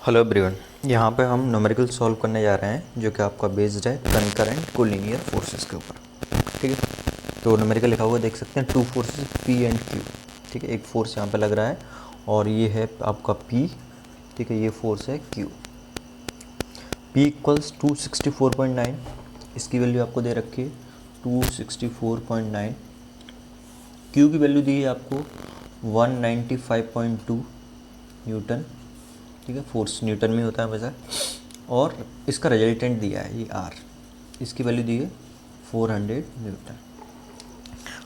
Hello everyone, यहाँ पे हम न्यूमेरिकल सॉल्व करने जा रहे हैं जो कि आपका बेस्ड है कनकरेंट कोलिनियर फोर्सेस के ऊपर। ठीक है, तो न्यूमेरिकल लिखा हुआ देख सकते हैं, two forces P and Q. ठीक है, एक फोर्स यहाँ पे लग रहा है और ये है आपका पी। ठीक है, ये फोर्स है क्यू। पी इक्वल्स 264.9, इसकी वैल्यू आपको दे रखी है 264.9। क्यू की वैल्यू दी है आपको 195.2 न्यूटन। ठीक है, फोर्स न्यूटन में होता है हमेशा। और इसका रिजल्टेंट दिया है ये आर, इसकी वैल्यू दी है 400 न्यूटन।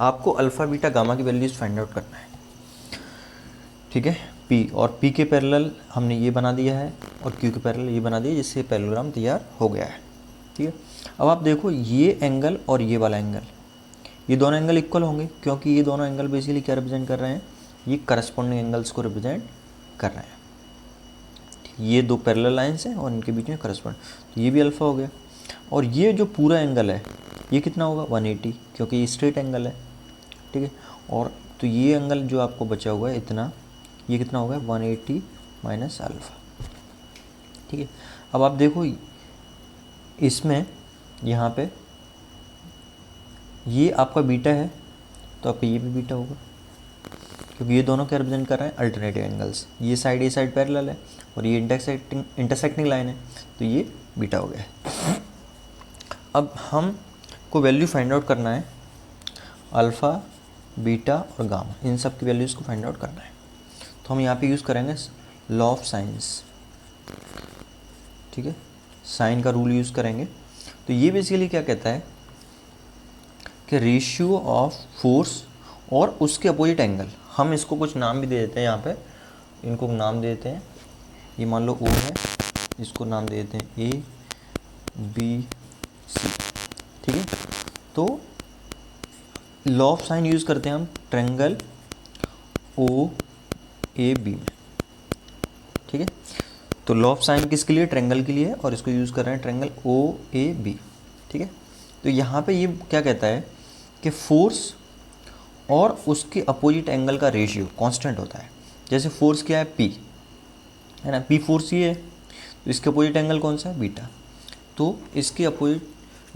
आपको अल्फ़ा बीटा गामा की वैल्यूज फाइंड आउट करना है। ठीक है, पी और पी के पैरेलल हमने ये बना दिया है और क्यू के पैरेलल ये बना दिया, जिससे पैरेललोग्राम तैयार हो गया है। ठीक है, अब आप देखो ये एंगल और ये वाला एंगल, ये दोनों एंगल इक्वल होंगे क्योंकि ये दोनों एंगल बेसिकली क्या रिप्रेजेंट कर रहे हैं, ये करस्पॉन्डिंग एंगल्स को रिप्रेजेंट कर रहे हैं। ये दो पैरेलल लाइंस हैं और इनके बीच में करस्पॉन्ड, तो ये भी अल्फ़ा हो गया। और ये जो पूरा एंगल है ये कितना होगा 180, क्योंकि ये स्ट्रेट एंगल है। ठीक है, और तो ये एंगल जो आपको बचा हुआ है इतना, ये कितना होगा 180 माइनस अल्फ़ा। ठीक है, अब आप देखो इसमें यहाँ पे ये आपका बीटा है तो आपका ये भी बीटा होगा, क्योंकि ये दोनों क्या रिप्रेजेंट कर रहे हैं अल्टरनेटिव एंगल्स। ये साइड पैरेलल है और ये इंटरसेक्टिंग लाइन है, तो ये बीटा हो गया है। अब हम को वैल्यू फाइंड आउट करना है अल्फ़ा बीटा और गामा, इन सब की वैल्यूज़ को फाइंड आउट करना है। तो हम यहाँ पे यूज़ करेंगे लॉ ऑफ साइंस। ठीक है, साइन का रूल यूज़ करेंगे। तो ये बेसिकली क्या कहता है कि रेशियो ऑफ फोर्स और उसके अपोजिट एंगल, हम इसको कुछ नाम भी दे देते हैं। यहाँ पे इनको नाम दे देते हैं, ये मान लो O है, इसको नाम दे देते हैं A B C। ठीक है, तो लॉ ऑफ साइन यूज़ करते हैं हम ट्रायंगल OAB में। ठीक है, तो लॉ ऑफ साइन किसके लिए, ट्रायंगल के लिए, और इसको यूज़ कर रहे हैं ट्रायंगल OAB। ठीक है, तो यहाँ पे ये क्या कहता है कि फोर्स और उसके अपोजिट एंगल का रेशियो कांस्टेंट होता है। जैसे फोर्स क्या है P है ना, P फोर्स ये है, तो इसके अपोजिट एंगल कौन सा है बीटा, तो इसके अपोजिट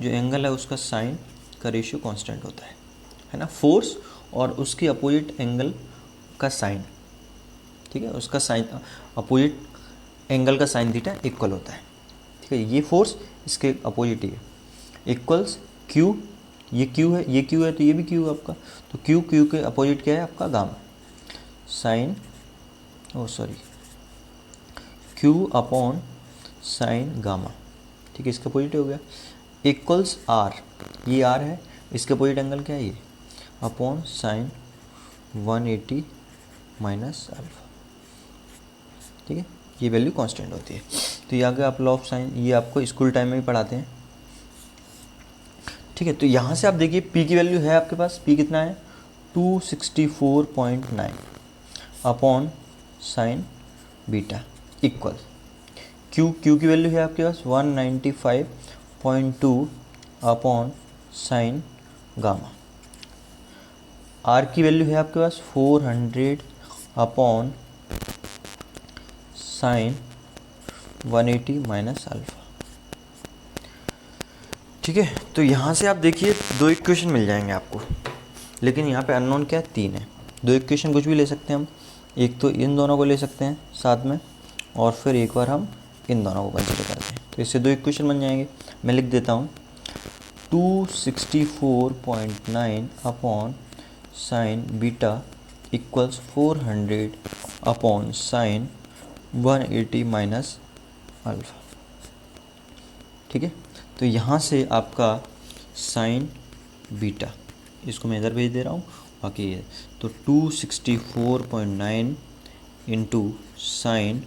जो एंगल है उसका साइन का रेशियो कांस्टेंट होता है ना। फोर्स और उसके अपोजिट एंगल का साइन, ठीक है, उसका साइन अपोजिट एंगल का साइन थीटा इक्वल होता है। ठीक है, ये फोर्स इसके अपोजिट ही है, इक्वल्स क्यू, ये क्यू है, ये क्यू है, तो ये भी क्यू है आपका, तो क्यू के अपोजिट क्या है आपका gamma, sine Q upon sine gamma. ठीक है, इसका अपोजिट हो गया, इक्वल्स आर, ये आर है, इसके अपोजिट एंगल क्या है ये, अपॉन साइन 180 माइनस अल्फा। ठीक है, ये वैल्यू कांस्टेंट होती है। तो ये आगे आप लॉ ऑफ साइन, ये आपको स्कूल टाइम में भी पढ़ाते हैं। ठीक है, तो यहाँ से आप देखिए P की वैल्यू है आपके पास, P कितना है 264.9 upon sine beta equal Q की वैल्यू है आपके पास 195.2 अपॉन साइन गामा। R की वैल्यू है आपके पास 400 अपॉन साइन 180 माइनस अल्फा। ठीक है, तो यहाँ से आप देखिए दो इक्वेशन मिल जाएंगे आपको, लेकिन यहाँ पे अननोन क्या है 3 है। दो इक्वेशन कुछ भी ले सकते हैं हम, एक तो इन दोनों को ले सकते हैं साथ में, और फिर एक बार हम इन दोनों को कंसिडर करते हैं, तो इससे दो इक्वेशन बन जाएंगे। मैं लिख देता हूँ 264.9 upon sine beta equals 400 upon sine 180 minus alpha. ठीक है, तो यहाँ से आपका साइन बीटा, इसको मैं इधर भेज दे रहा हूँ, बाकी ये तो 264.9 into sine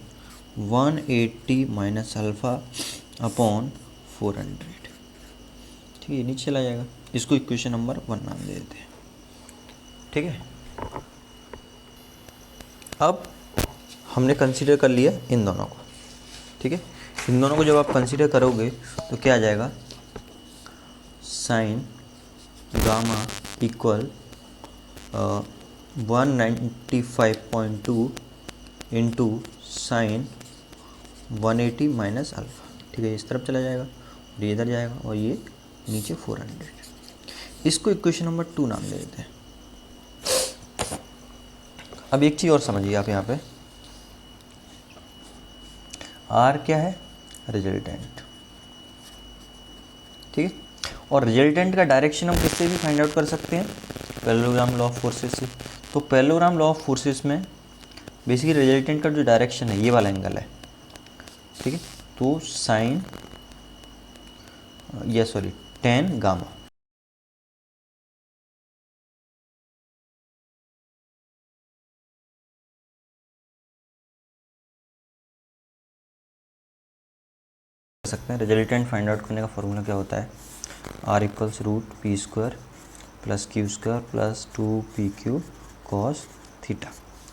180 minus alpha upon 400। ठीक है, नीचे चला जाएगा, इसको इक्वेशन नंबर 1 नाम दे देते हैं। ठीक है, अब हमने कंसीडर कर लिया इन दोनों को। ठीक है, इन दोनों को जब आप कंसीडर करोगे तो क्या आ जाएगा, sign gamma equal 195.2 into sine 180 minus alpha, ठीक है, इस तरफ चला जाएगा और ये इधर जाएगा और ये नीचे 400। इसको इक्वेशन नंबर 2 नाम दे देते हैं। अब एक चीज़ और समझिए आप यहाँ पे, आर क्या है, रिजल्टेंट, ठीक है। और रिजल्टेंट का डायरेक्शन हम किससे भी फाइंड आउट कर सकते हैं, पैरेललोग्राम लॉ ऑफ फोर्सेस से। तो पैरेललोग्राम लॉ ऑफ फोर्सेस में बेसिकली रिजल्टेंट का जो डायरेक्शन है ये वाला एंगल है, ठीक है। तो साइन या सॉरी टेन गामा, सकते हैं। रिजल्टेंट फाइंड आउट करने का फॉर्मूला क्या होता है, R equals root P square plus Q square plus 2pq cos theta,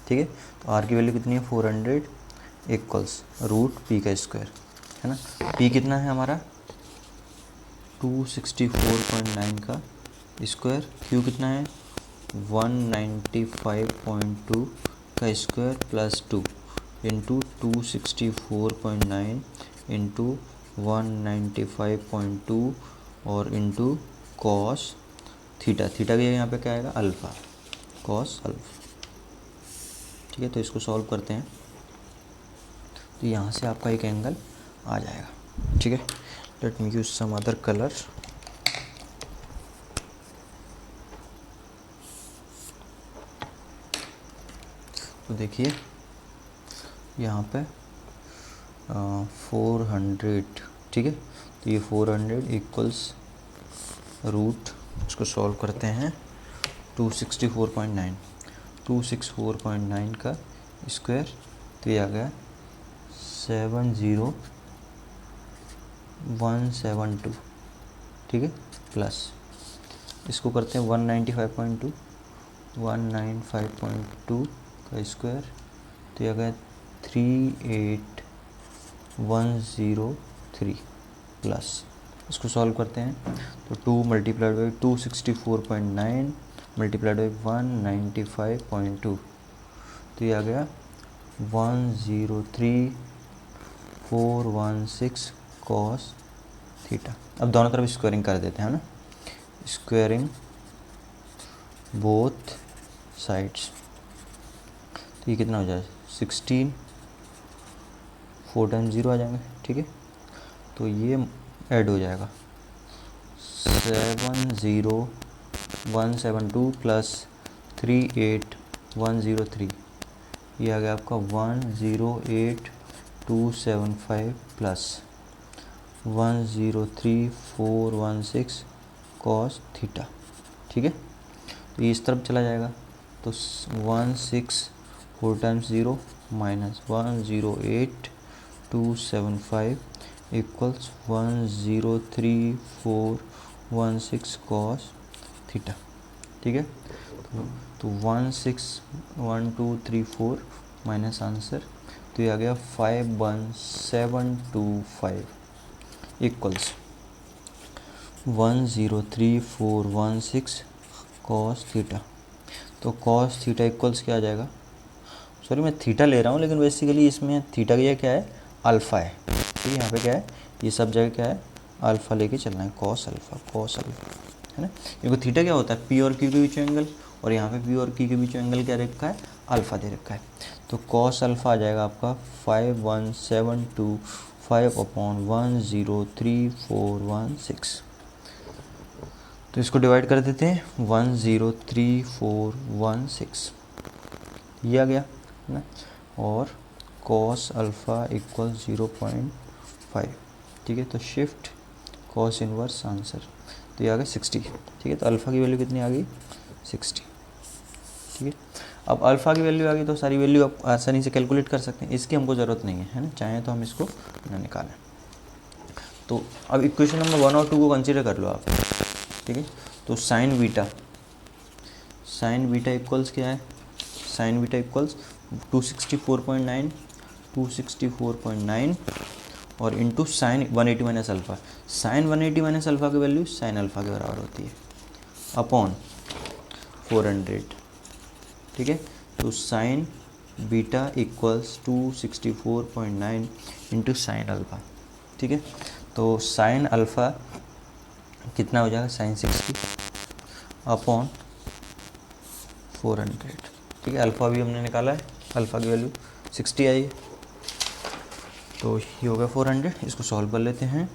ठीक है। तो आर की वैल्यू कितनी है 400 इक्वल्स रूट पी का स्क्वायर, है ना। पी कितना है हमारा 264.9 का स्क्वायर, क्यू कितना है 195.2 का स्क्वायर प्लस 2 इंटू 264.9 इंटू 195.2 और इंटू कॉस थीटा, थीटा का यहाँ पे क्या आएगा अल्फ़ा, कॉस अल्फ़ा, ठीक है। तो इसको सॉल्व करते हैं तो यहाँ से आपका एक एंगल आ जाएगा, ठीक है। Let me use some other colour. तो देखिए यहाँ पे 400, ठीक है। तो ये 400 इक्वल्स रूट, इसको सॉल्व करते हैं 264.9 264.9 का स्क्वायर, तो ये आ गया 70172, ठीक है, प्लस इसको करते हैं 195.2 का स्क्वायर, तो ये आ गया 38103 प्लस इसको सॉल्व करते हैं तो 2 मल्टीप्लाइड बाई 264.9 मल्टीप्लाइड बाई 195.2, तो ये आ गया 103,416 कॉस थीटा। अब दोनों तरफ स्क्वायरिंग कर देते हैं ना, स्क्वायरिंग बोथ साइड्स, तो ये कितना हो जाएगा 16, 4 टाइम्स 0 आ जाएंगे, ठीक है। तो ये ऐड हो जाएगा 70172 प्लस 38103, ये आ गया आपका 108275 प्लस 103,416 कॉस थीटा, ठीक है। तो ये इस तरफ चला जाएगा तो 16 4 times 0 minus 108275 equals 103,416 cos theta, ठीक है। तो 161234 माइनस आंसर, तो ये आ गया 51725 इक्वल्स 103,416 कॉस थीटा। तो कॉस थीटा इक्वल्स क्या आ जाएगा, सॉरी मैं थीटा ले रहा हूँ लेकिन बेसिकली इसमें थीटा का क्या है अल्फ़ा है, ठीक है। यहाँ पे क्या है, ये सब जगह क्या है अल्फ़ा लेके चलना है, कॉस अल्फ़ा है ना। क्योंकि थीटा क्या होता है पी और क्यू के बीच एंगल, और यहाँ पे पी और क्यू के बीच एंगल क्या रखा है अल्फ़ा दे रखा है। तो कॉस अल्फ़ा आ जाएगा आपका 51725/103,416। तो इसको डिवाइड कर देते हैं 103,416, ये आ गया ना, और कॉस अल्फ़ा इक्वल 0.5, ठीक है। तो शिफ्ट कॉस इनवर्स आंसर, तो ये आ गया 60, ठीक है। तो अल्फ़ा की वैल्यू कितनी आ गई 60, ठीक है। अब अल्फ़ा की वैल्यू आ गई तो सारी वैल्यू आप आसानी से कैलकुलेट कर सकते हैं, इसकी हमको ज़रूरत नहीं है ना, चाहें तो हम इसको ना निकालें। तो अब इक्वेशन नंबर 1 और 2 को कंसीडर कर लो आप, ठीक है। तो साइन बीटा इक्वल्स क्या है, साइन बीटा इक्वल्स 264.9 और into sine 180 minus alpha. Sine 180 minus alpha की वैल्यू साइन अल्फ़ा के बराबर होती है अपॉन 400, ठीक है। तो sine beta equals 264.9 into sine alpha. ठीक है, तो साइन अल्फ़ा कितना हो जाएगा, साइन 60 अपॉन 400। ठीक है, अल्फ़ा भी हमने निकाला है, अल्फ़ा की वैल्यू 60 आई है, तो ये होगा 400। इसको सॉल्व कर लेते हैं।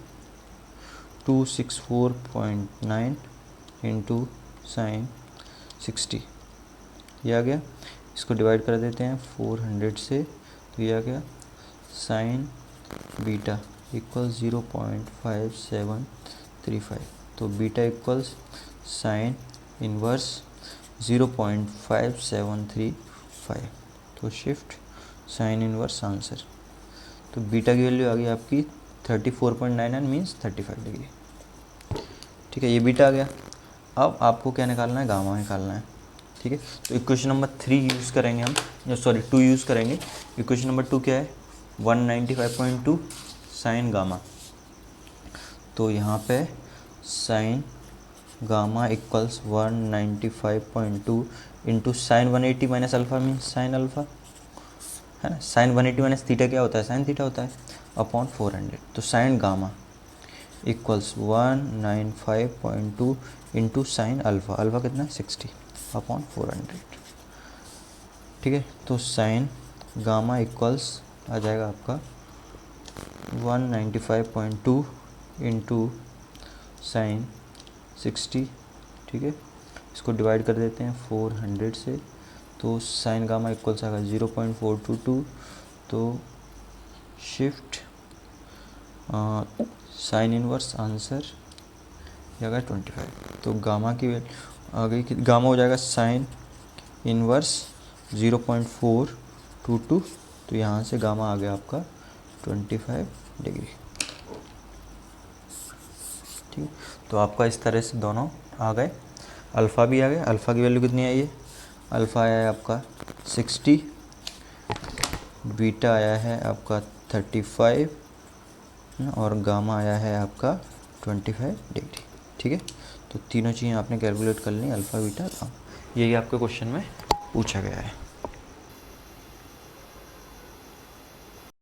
264.9 इंटू साइन 60 ये आ गया। इसको डिवाइड कर देते हैं 400 से, तो ये आ गया साइन बीटा इक्वल 0.5735। तो बीटा इक्वल्स साइन इनवर्स 0.5735। तो शिफ्ट साइन इनवर्स आंसर। तो बीटा की वैल्यू आ गई आपकी 34.99 मीन्स 35 डिग्री। ठीक है, ये बीटा आ गया। अब आपको क्या निकालना है, गामा निकालना है। ठीक है, तो इक्वेशन नंबर 3 यूज़ करेंगे हम, या सॉरी 2 यूज़ करेंगे। इक्वेशन नंबर 2 क्या है, 195.2 साइन गामा। तो यहाँ पे sign gamma equals 195.2 into sine 180 minus alpha means sine alpha, है ना। साइन 180 माइनस थीटा क्या होता है, साइन थीटा होता है, अपॉन 400। तो sign gamma equals 195.2 into sine alpha, alpha कितना है 60 अपॉन 400। ठीक है, तो साइन गामा इक्वल्स आ जाएगा आपका 195.2 इंटू साइन 60। ठीक है, इसको डिवाइड कर देते हैं 400 से, तो साइन गामा इक्वल्स आएगा 0.422। तो शिफ्ट साइन इनवर्स आंसर ये आ गया 25। तो गामा की वैल्यू आ गई, गामा हो जाएगा साइन इनवर्स 0.422। तो यहाँ से गामा आ गया आपका 25 डिग्री। ठीक है, तो आपका इस तरह से दोनों आ गए। अल्फ़ा भी आ गया, अल्फ़ा की वैल्यू कितनी आई है, अल्फ़ा आया है आपका 60, बीटा आया है आपका 35 और गामा आया है आपका 25 डिग्री। ठीक है, तो तीनों चीज़ें आपने कैलकुलेट कर ली, अल्फ़ा बीटा गामा। यही आपके क्वेश्चन में पूछा गया है।